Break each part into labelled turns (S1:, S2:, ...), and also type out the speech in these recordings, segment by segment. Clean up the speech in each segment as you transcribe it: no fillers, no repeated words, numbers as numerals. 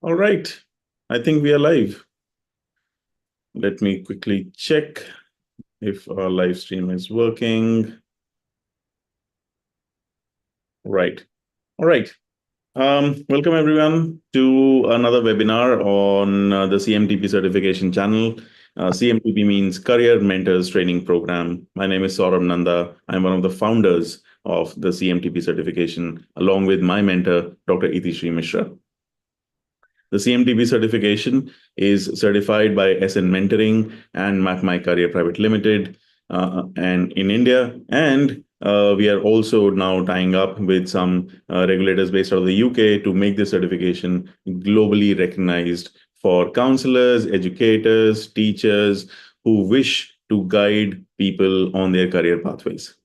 S1: All right. I think we are live. Let me quickly check if our live stream is working. Right. All right. Welcome everyone to another webinar on the CMTP certification channel. CMTP means Career Mentors Training Program. My name is Saurabh Nanda. I'm one of the founders of the CMTP certification, along with my mentor, Dr. Itishree Mishra. The CMTP certification is certified by SN Mentoring and Map My Career Private Limited and in India. And we are also now tying up with some regulators based out of the UK to make this certification globally recognized for counselors, educators, teachers who wish to guide people on their career pathways.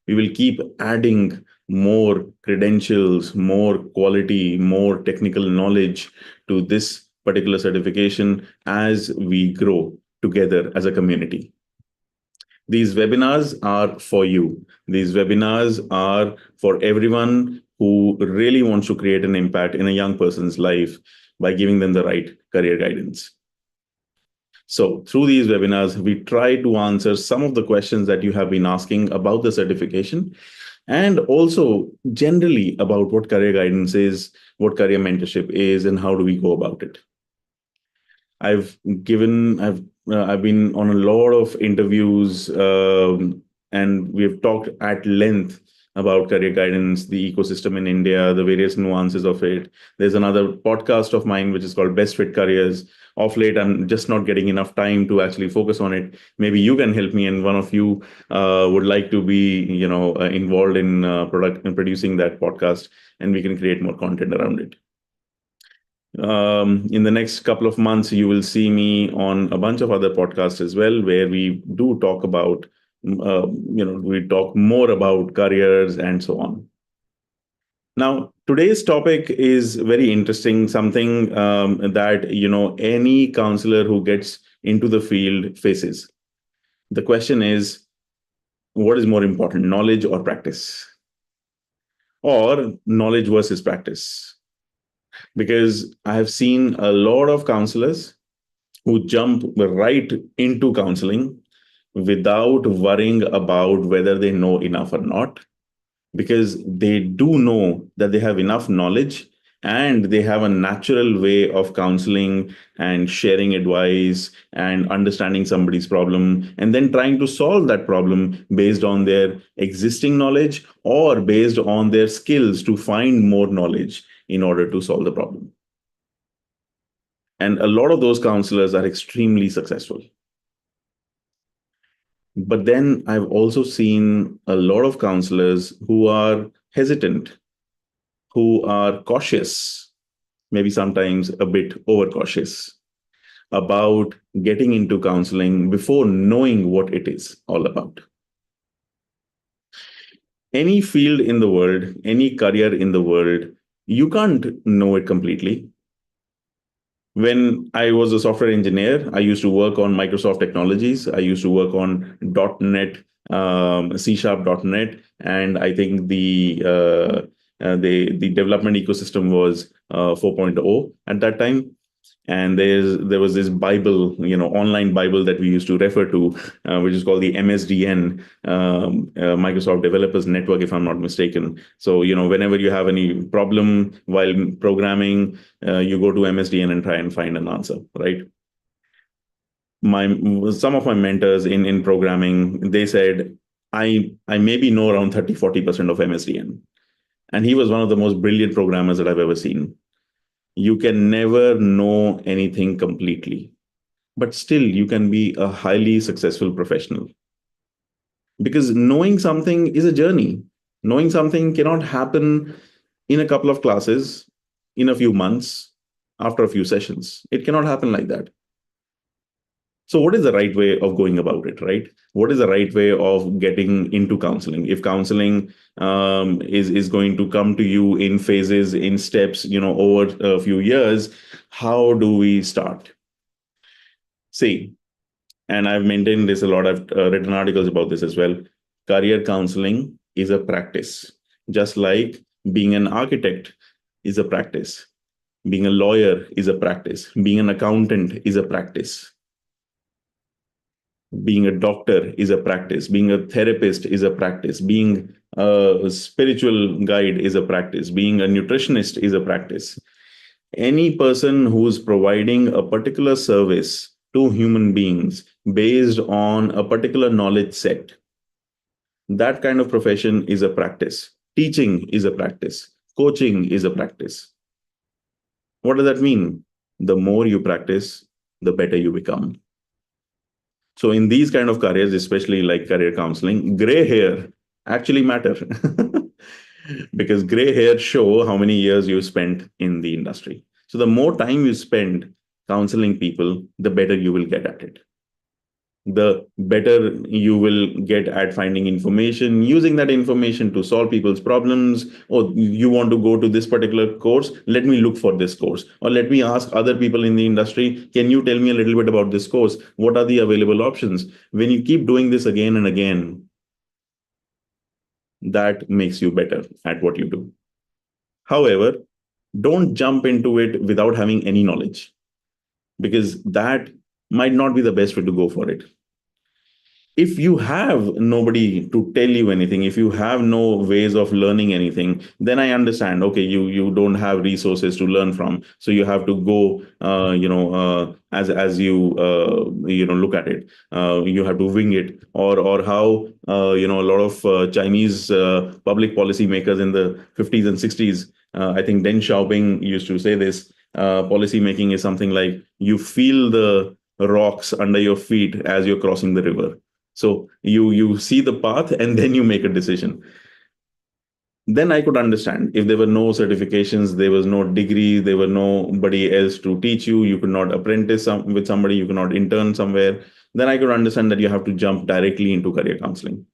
S1: We will keep adding more credentials, more quality, more technical knowledge to this particular certification as we grow together as a community. These webinars are for you. These webinars are for everyone who really wants to create an impact in a young person's life by giving them the right career guidance. So through these webinars, we try to answer some of the questions that you have been asking about the certification and also generally about what career guidance is, what career mentorship is, and how do we go about it. I've been on a lot of interviews, and we've talked at length about career guidance, the ecosystem in India, the various nuances of it. There's another podcast of mine which is called Best Fit Careers. Of late, I'm just not getting enough time to actually focus on it. Maybe you can help me, and one of you would like to be, involved in producing that podcast, and we can create more content around it. In the next couple of months, you will see me on a bunch of other podcasts as well, where we do talk about, we talk more about careers and so on. Now, today's topic is very interesting, something that, any counselor who gets into the field faces. The question is, what is more important, knowledge or practice? Or knowledge versus practice? Because I have seen a lot of counselors who jump right into counseling without worrying about whether they know enough or not, because they do know that they have enough knowledge and they have a natural way of counseling and sharing advice and understanding somebody's problem and then trying to solve that problem based on their existing knowledge or based on their skills to find more knowledge in order to solve the problem. And a lot of those counselors are extremely successful. But then I've also seen a lot of counselors who are hesitant, who are cautious, maybe sometimes a bit overcautious about getting into counseling before knowing what it is all about. Any field in the world, any career in the world, you can't know it completely. When I was a software engineer, I used to work on Microsoft technologies. I used to work on .NET, C#.NET, and I think the development ecosystem was 4.0 at that time. And there was this Bible, online Bible that we used to refer to, which is called the MSDN, Microsoft Developers Network, if I'm not mistaken. So, whenever you have any problem while programming, you go to MSDN and try and find an answer, right? Some of my mentors in programming, they said, I maybe know around 30-40% of MSDN. And he was one of the most brilliant programmers that I've ever seen. You can never know anything completely, but still you can be a highly successful professional. Because knowing something is a journey. Knowing something cannot happen in a couple of classes, in a few months, after a few sessions. It cannot happen like that. So what is the right way of going about it, right? What is the right way of getting into counseling? If counseling is going to come to you in phases, in steps, over a few years, how do we start? See, and I've maintained this a lot. I've written articles about this as well. Career counseling is a practice, just like being an architect is a practice. Being a lawyer is a practice. Being an accountant is a practice. Being a doctor is a practice. Being a therapist is a practice. Being a spiritual guide is a practice. Being a nutritionist is a practice. Any person who's providing a particular service to human beings based on a particular knowledge set, that kind of profession is a practice. Teaching is a practice. Coaching is a practice. What does that mean? The more you practice, the better you become. So in these kind of careers, especially like career counseling, gray hair actually matter because gray hair show how many years you spent in the industry. So the more time you spend counseling people, the better you will get at it. The better you will get at finding information, using that information to solve people's problems. Or you want to go to this particular course, let me look for this course. Or let me ask other people in the industry, can you tell me a little bit about this course? What are the available options? When you keep doing this again and again, that makes you better at what you do. However, don't jump into it without having any knowledge, because that might not be the best way to go for it. If you have nobody to tell you anything, if you have no ways of learning anything, then I understand, okay, you don't have resources to learn from, so you have to go as you look at it, you have to wing it. Or how a lot of Chinese public policy makers in the 50s and 60s, I think Deng Xiaoping used to say this, policy making is something like you feel the rocks under your feet as you're crossing the river. So you see the path and then you make a decision. Then I could understand if there were no certifications, there was no degree, there were nobody else to teach you, you could not apprentice with somebody, you could not intern somewhere. Then I could understand that you have to jump directly into career counseling.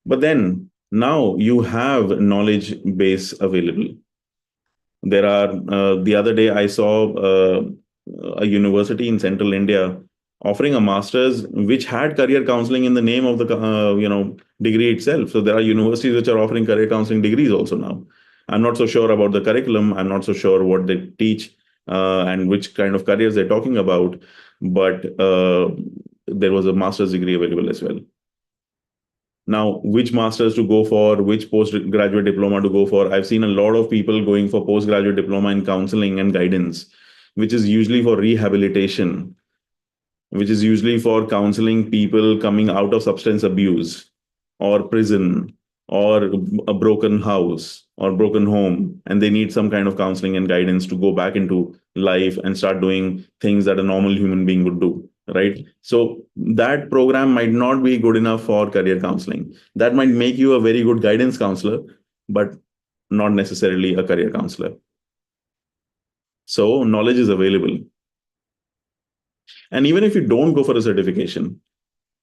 S1: But then now you have knowledge base available. There are the other day I saw a university in central India offering a master's which had career counseling in the name of the degree itself. So there are universities which are offering career counseling degrees also now. I'm not so sure about the curriculum. I'm not so sure what they teach and which kind of careers they're talking about. But there was a master's degree available as well. Now, which masters to go for, which postgraduate diploma to go for? I've seen a lot of people going for postgraduate diploma in counseling and guidance, which is usually for rehabilitation, which is usually for counseling people coming out of substance abuse or prison or a broken house or broken home, and they need some kind of counseling and guidance to go back into life and start doing things that a normal human being would do. Right. So that program might not be good enough for career counseling. That might make you a very good guidance counselor, but not necessarily a career counselor. So knowledge is available. And even if you don't go for a certification,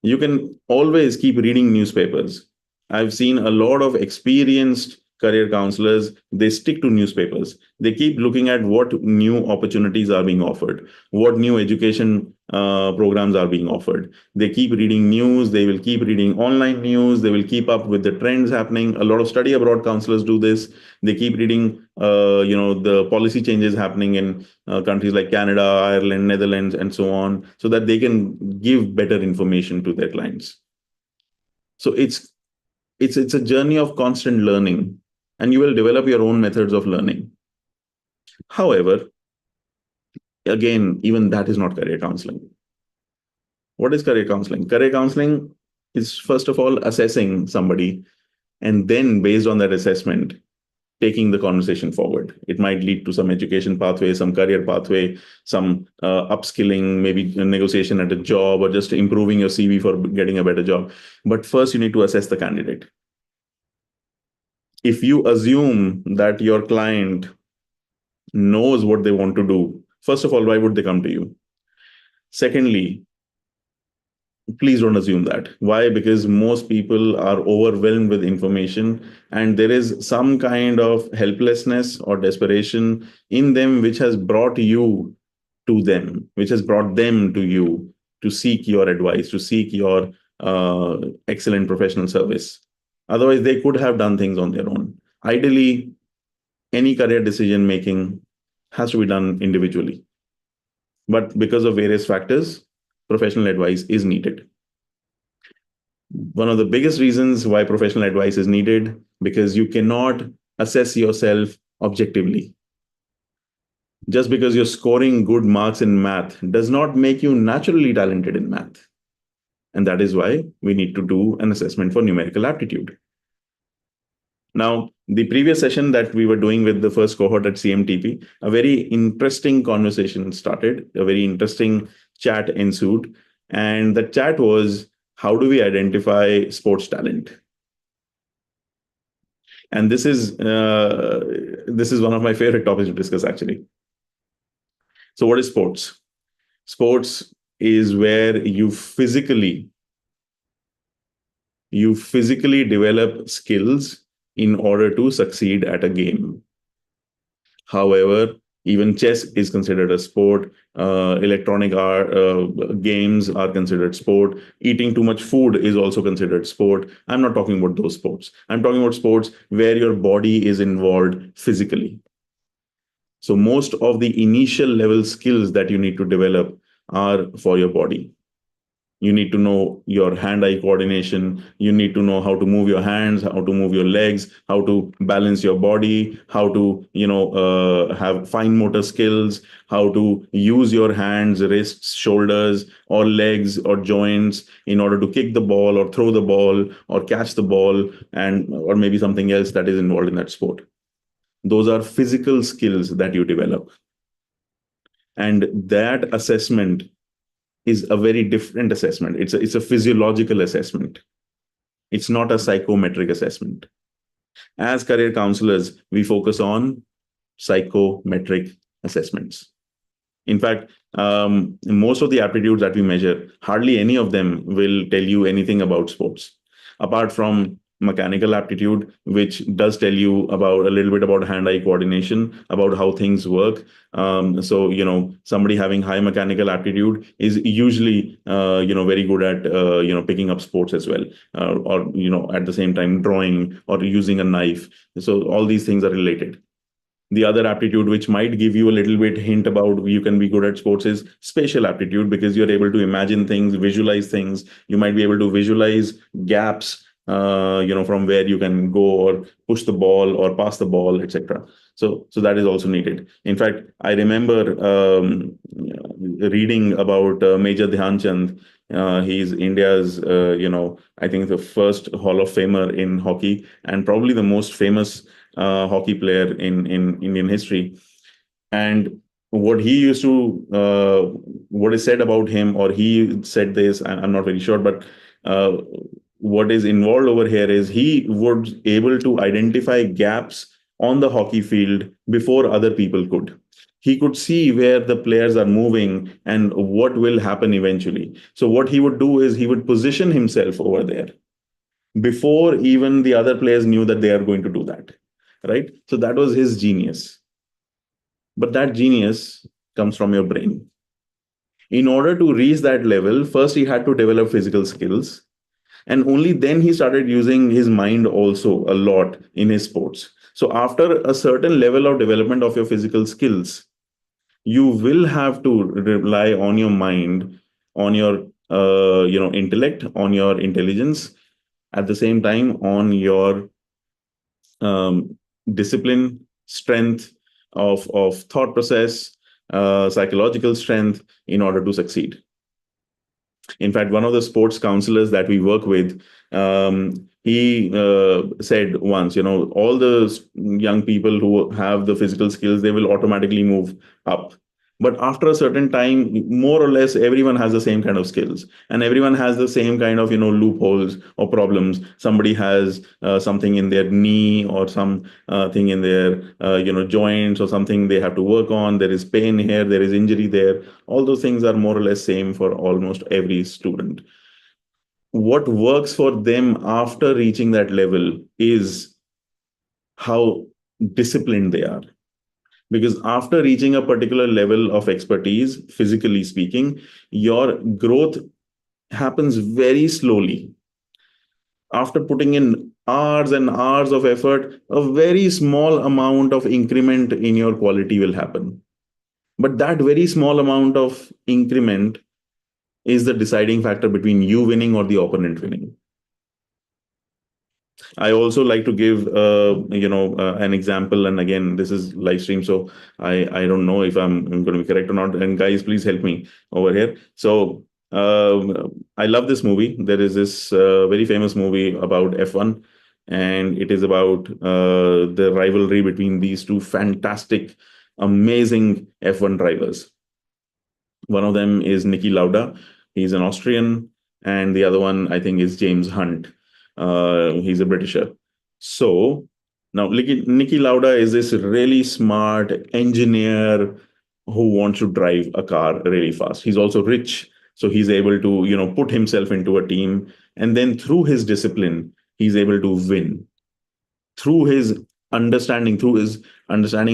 S1: you can always keep reading newspapers. I've seen a lot of experienced career counselors, they stick to newspapers. They keep looking at what new opportunities are being offered, what new education programs are being offered. They keep reading news, they will keep reading online news, they will keep up with the trends happening. A lot of study abroad counselors do this. They keep reading the policy changes happening in countries like Canada, Ireland, Netherlands, and so on, so that they can give better information to their clients. So it's a journey of constant learning, and you will develop your own methods of learning. However, again, even that is not career counseling. What is career counseling? Career counseling is, first of all, assessing somebody, and then based on that assessment, taking the conversation forward. It might lead to some education pathway, some career pathway, some upskilling, maybe a negotiation at a job, or just improving your CV for getting a better job. But first, you need to assess the candidate. If you assume that your client knows what they want to do, first of all, why would they come to you? Secondly, please don't assume that. Why? Because most people are overwhelmed with information, and there is some kind of helplessness or desperation in them which has brought you to them, which has brought them to you to seek your advice, to seek your excellent professional service. Otherwise, they could have done things on their own. Ideally, any career decision making has to be done individually. But because of various factors, professional advice is needed. One of the biggest reasons why professional advice is needed, because you cannot assess yourself objectively. Just because you're scoring good marks in math does not make you naturally talented in math. And that is why we need to do an assessment for numerical aptitude. Now, the previous session that we were doing with the first cohort at CMTP, a very interesting conversation started, a very interesting chat ensued. And the chat was, how do we identify sports talent? And this is one of my favorite topics to discuss, actually. So what is sports? Sports is where you physically develop skills in order to succeed at a game. However, even chess is considered a sport. Electronic games are considered sport. Eating too much food is also considered sport. I'm not talking about those sports. I'm talking about sports where your body is involved physically. So most of the initial level skills that you need to develop are for your body. You need to know your hand-eye coordination. You need to know how to move your hands, how to move your legs, how to balance your body, how to, have fine motor skills, how to use your hands, wrists, shoulders, or legs or joints in order to kick the ball or throw the ball or catch the ball, or maybe something else that is involved in that sport. Those are physical skills that you develop. And that assessment is a very different assessment. It's a physiological assessment. It's not a psychometric assessment. As career counselors, we focus on psychometric assessments. In fact, most of the aptitudes that we measure, hardly any of them will tell you anything about sports, apart from mechanical aptitude, which does tell you about a little bit about hand-eye coordination, about how things work. So somebody having high mechanical aptitude is usually very good at picking up sports as well, or at the same time drawing or using a knife. So all these things are related. The other aptitude, which might give you a little bit hint about you can be good at sports, is spatial aptitude, because you're able to imagine things, visualize things. You might be able to visualize gaps, from where you can go or push the ball or pass the ball, etc. So that is also needed. In fact, I remember reading about Major Dhyan Chand. He's India's, I think the first Hall of Famer in hockey, and probably the most famous hockey player in Indian history. And what he used to, what is said about him, or he said this, I'm not very sure, but what is involved over here is he was able to identify gaps on the hockey field before other people could. He could see where the players are moving and what will happen eventually. So what he would do is he would position himself over there before even the other players knew that they are going to do that. Right? So that was his genius. But that genius comes from your brain. In order to reach that level, first he had to develop physical skills. And only then he started using his mind also a lot in his sports. So after a certain level of development of your physical skills, you will have to rely on your mind, on your intellect, on your intelligence, at the same time on your discipline, strength of thought process, psychological strength in order to succeed. In fact, one of the sports counselors that we work with, he said once, all the young people who have the physical skills, they will automatically move up. But after a certain time, more or less, everyone has the same kind of skills, and everyone has the same kind of, loopholes or problems. Somebody has something in their knee, or some thing in their, joints, or something they have to work on. There is pain here, there is injury there. All those things are more or less same for almost every student. What works for them after reaching that level is how disciplined they are. Because after reaching a particular level of expertise, physically speaking, your growth happens very slowly. After putting in hours and hours of effort, a very small amount of increment in your quality will happen. But that very small amount of increment is the deciding factor between you winning or the opponent winning. I also like to give, an example. And again, this is live stream, so I don't know if I'm going to be correct or not. And guys, please help me over here. So I love this movie. There is this very famous movie about F1, and it is about the rivalry between these two fantastic, amazing F1 drivers. One of them is Niki Lauda. He's an Austrian, and the other one I think is James Hunt. He's a Britisher. So now Niki Lauda is this really smart engineer who wants to drive a car really fast. He's also rich, so he's able to put himself into a team, and then through his discipline, he's able to win. Through his understanding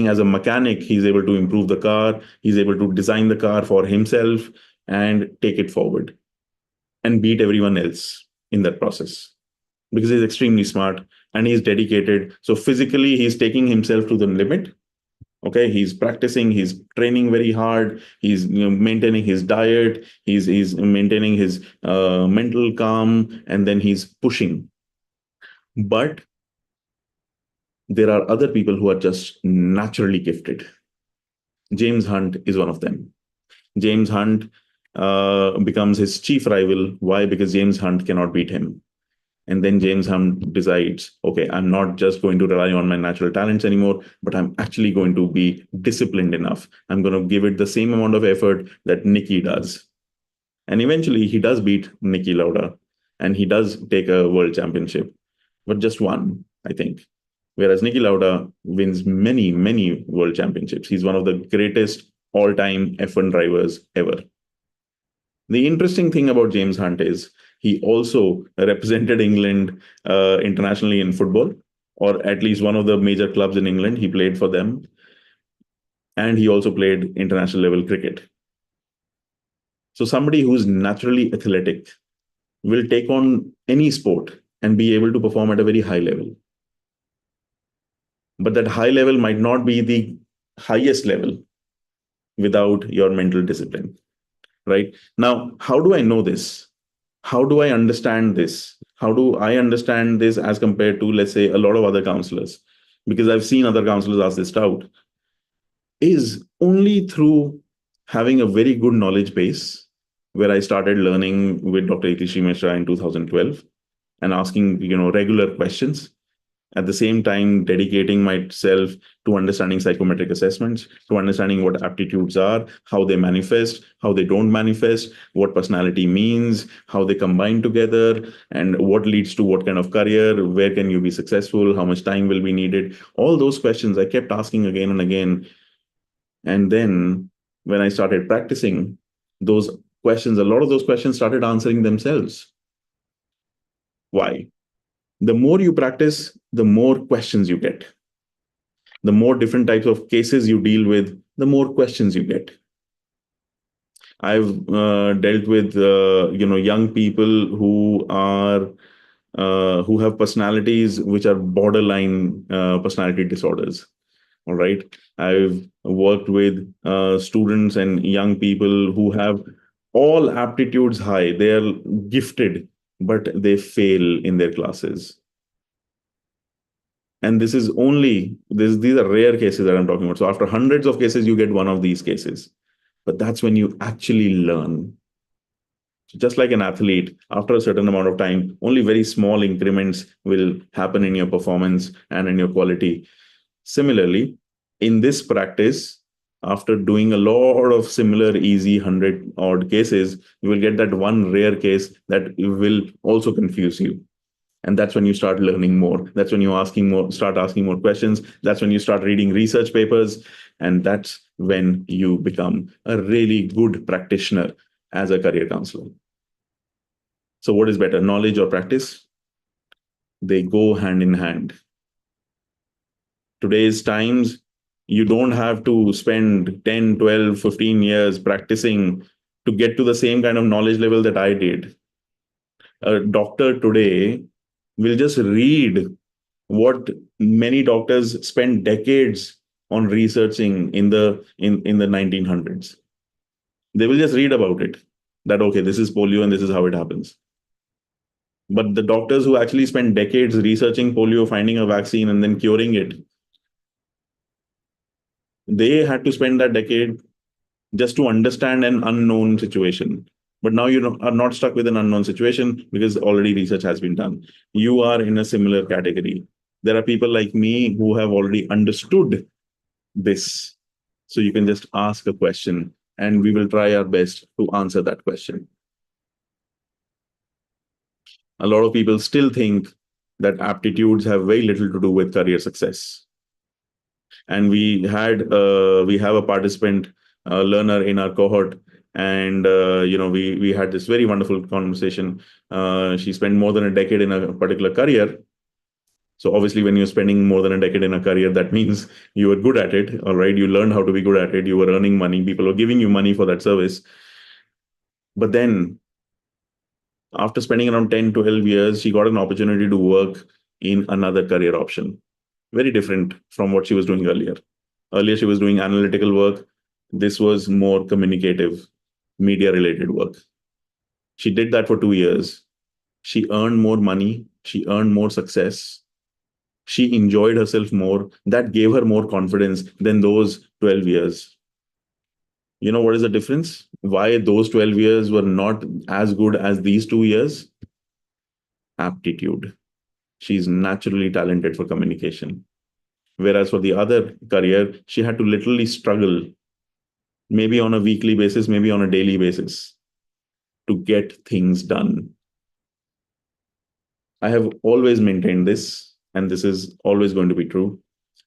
S1: as a mechanic, he's able to improve the car. He's able to design the car for himself and take it forward and beat everyone else in that process, because he's extremely smart and he's dedicated. So physically, he's taking himself to the limit. Okay, he's practicing, he's training very hard, he's maintaining his diet, he's maintaining his mental calm, and then he's pushing. But there are other people who are just naturally gifted. James Hunt is one of them. James Hunt becomes his chief rival. Why? Because James Hunt cannot beat him. And then James Hunt decides, okay, I'm not just going to rely on my natural talents anymore, but I'm actually going to be disciplined enough. I'm going to give it the same amount of effort that Niki does. And eventually he does beat Niki Lauda, and he does take a world championship, but just one, I think. Whereas Niki Lauda wins many, many world championships. He's one of the greatest all-time F1 drivers ever. The interesting thing about James Hunt is he also represented England internationally in football, or at least one of the major clubs in England. He played for them. And he also played international level cricket. So somebody who's naturally athletic will take on any sport and be able to perform at a very high level. But that high level might not be the highest level without your mental discipline, right? Now, how do I know this? How do I understand this? How do I understand this as compared to, let's say, a lot of other counselors? Because I've seen other counselors ask this out. Is only through having a very good knowledge base, where I started learning with Dr. Itishree in 2012 and asking, regular questions. At the same time, dedicating myself to understanding psychometric assessments, to understanding what aptitudes are, how they manifest, how they don't manifest, what personality means, how they combine together, and what leads to what kind of career, where can you be successful, how much time will be needed. All those questions I kept asking again and again. And then when I started practicing those questions, a lot of those questions started answering themselves. Why? The more you practice, the more questions you get. The more different types of cases you deal with, the more questions you get. I've dealt with young people who have personalities which are borderline personality disorders. All right. I've worked with students and young people who have all aptitudes high. They're gifted, but they fail in their classes. And these are rare cases that I'm talking about. So after hundreds of cases, you get one of these cases. But that's when you actually learn. So just like an athlete, after a certain amount of time, only very small increments will happen in your performance and in your quality. Similarly, in this practice, after doing a lot of similar easy 100 odd cases, you will get that one rare case that will also confuse you. And that's when you start learning more. That's when you start asking more questions. That's when you start reading research papers. And that's when you become a really good practitioner as a career counselor. So what is better, knowledge or practice? They go hand in hand. Today's times, you don't have to spend 10, 12, 15 years practicing to get to the same kind of knowledge level that I did. A doctor today will just read what many doctors spent decades on researching in the 1900s. They will just read about it, that okay, this is polio and this is how it happens. But the doctors who actually spent decades researching polio, finding a vaccine, and then curing it, they had to spend that decade just to understand an unknown situation. But now you are not stuck with an unknown situation because already research has been done. You are in a similar category. There are people like me who have already understood this. So you can just ask a question and we will try our best to answer that question. A lot of people still think that aptitudes have very little to do with career success. And we have a participant learner in our cohort, and we had this very wonderful conversation. She spent more than a decade in a particular career. So obviously, when you're spending more than a decade in a career, that means you were good at it. All right, you learned how to be good at it. You were earning money. People were giving you money for that service. But then, after spending around 10, 12 years, she got an opportunity to work in another career option, very different from what she was doing earlier. Earlier, she was doing analytical work. This was more communicative, media related work. She did that for 2 years. She earned more money. She earned more success. She enjoyed herself more. That gave her more confidence than those 12 years. You know what is the difference? Why those 12 years were not as good as these 2 years? Aptitude. She's naturally talented for communication. Whereas for the other career, she had to literally struggle, maybe on a weekly basis, maybe on a daily basis, to get things done. I have always maintained this, and this is always going to be true.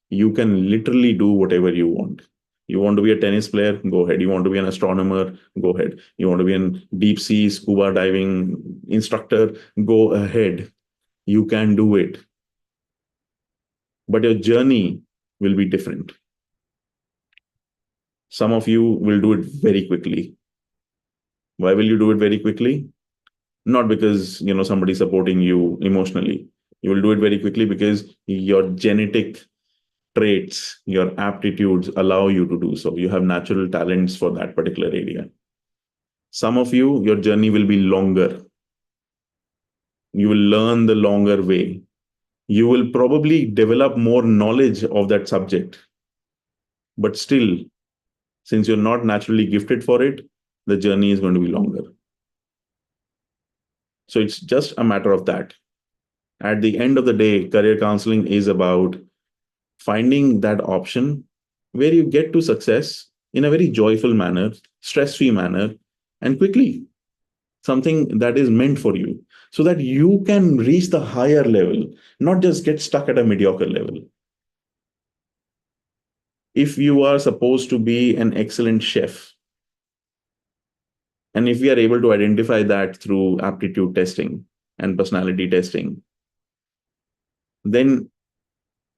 S1: You can literally do whatever you want. You want to be a tennis player? Go ahead. You want to be an astronomer? Go ahead. You want to be a deep sea scuba diving instructor? Go ahead. You can do it. But your journey will be different. Some of you will do it very quickly. Why will you do it very quickly? Not because somebody's supporting you emotionally. You will do it very quickly because your genetic traits, your aptitudes allow you to do so. You have natural talents for that particular area. Some of you, your journey will be longer. You will learn the longer way. You will probably develop more knowledge of that subject. But still, since you're not naturally gifted for it, the journey is going to be longer. So it's just a matter of that. At the end of the day, career counseling is about finding that option where you get to success in a very joyful manner, stress-free manner, and quickly. Something that is meant for you so that you can reach the higher level, not just get stuck at a mediocre level. If you are supposed to be an excellent chef, and if we are able to identify that through aptitude testing and personality testing, then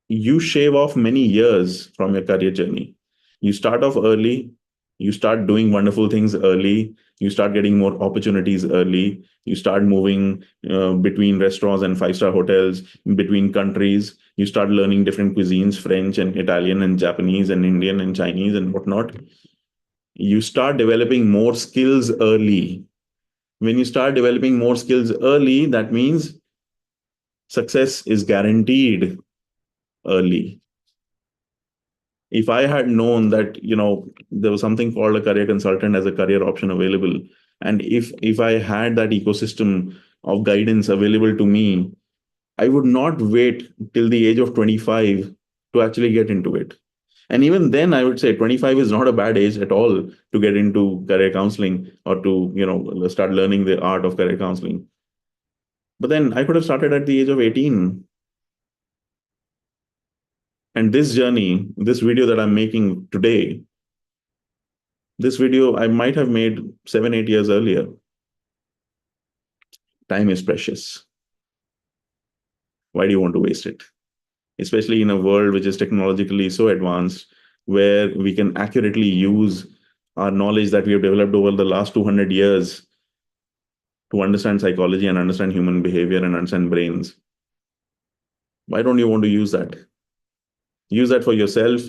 S1: you shave off many years from your career journey. You start off early, you start doing wonderful things early, you start getting more opportunities early, you start moving between restaurants and five-star hotels, between countries, you start learning different cuisines, French and Italian and Japanese and Indian and Chinese and whatnot. You start developing more skills early. When you start developing more skills early, that means success is guaranteed early. If I had known that, there was something called a career consultant as a career option available, and if I had that ecosystem of guidance available to me, I would not wait till the age of 25 to actually get into it. And even then, I would say 25 is not a bad age at all to get into career counseling or to, start learning the art of career counseling. But then I could have started at the age of 18. And this journey, this video that I'm making today, this video I might have made 7, 8 years earlier. Time is precious. Why do you want to waste it? Especially in a world which is technologically so advanced, where we can accurately use our knowledge that we have developed over the last 200 years to understand psychology and understand human behavior and understand brains. Why don't you want to use that? Use that for yourself,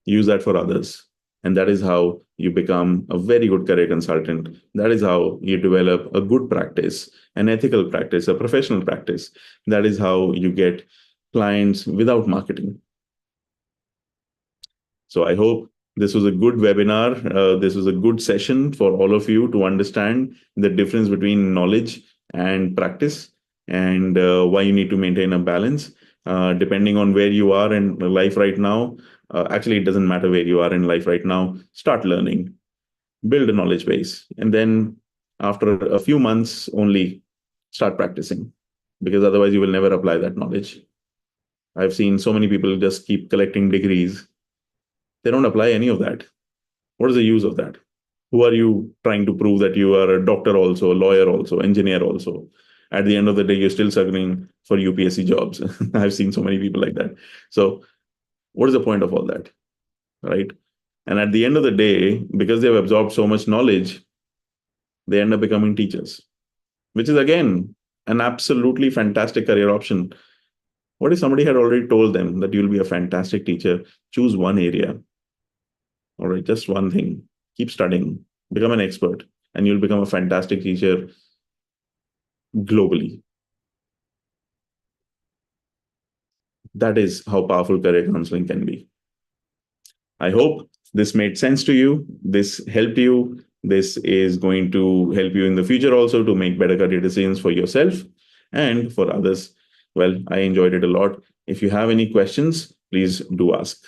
S1: use that for others. And that is how you become a very good career consultant. That is how you develop a good practice, an ethical practice, a professional practice. That is how you get clients without marketing. So I hope this was a good webinar. This was a good session for all of you to understand the difference between knowledge and practice, and why you need to maintain a balance. Depending on where you are in life right now, actually, it doesn't matter where you are in life right now. Start learning, build a knowledge base, and then after a few months only start practicing, because otherwise you will never apply that knowledge. I've seen so many people just keep collecting degrees. They don't apply any of that. What is the use of that? Who are you trying to prove that you are a doctor also, a lawyer also, engineer also? At the end of the day, you're still struggling for UPSC jobs. I've seen so many people like that. So what is the point of all that? Right? And at the end of the day, because they've absorbed so much knowledge, they end up becoming teachers, which is again an absolutely fantastic career option. What if somebody had already told them that you'll be a fantastic teacher? Choose one area. All right, just one thing. Keep studying, become an expert, and you'll become a fantastic teacher globally. That is how powerful career counseling can be. I hope this made sense to you. This helped you. This is going to help you in the future also to make better career decisions for yourself and for others. Well, I enjoyed it a lot. If you have any questions, please do ask.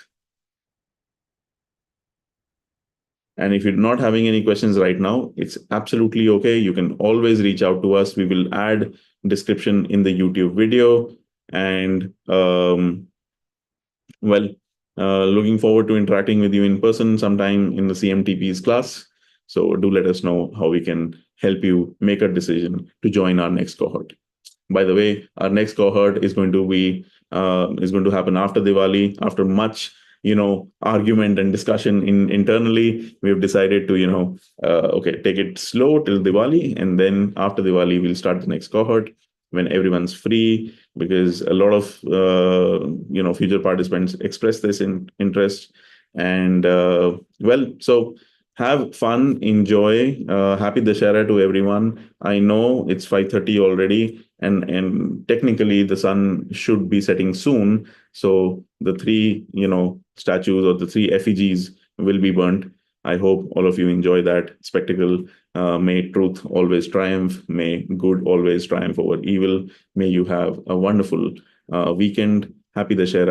S1: And if you're not having any questions right now, it's absolutely okay. You can always reach out to us. We will add description in the YouTube video. And well, looking forward to interacting with you in person sometime in the CMTP's class. So do let us know how we can help you make a decision to join our next cohort. By the way, our next cohort is going to happen after Diwali, after much argument and discussion internally. We've decided to okay, take it slow till Diwali, and then after Diwali we'll start the next cohort when everyone's free, because a lot of future participants express this interest. And well, so have fun, enjoy. Happy Dashera to everyone. I know it's 5:30 already, and technically the sun should be setting soon. So the three statues or the three effigies will be burnt. I hope all of you enjoy that spectacle. May truth always triumph. May good always triumph over evil. May you have a wonderful weekend. Happy Dashera.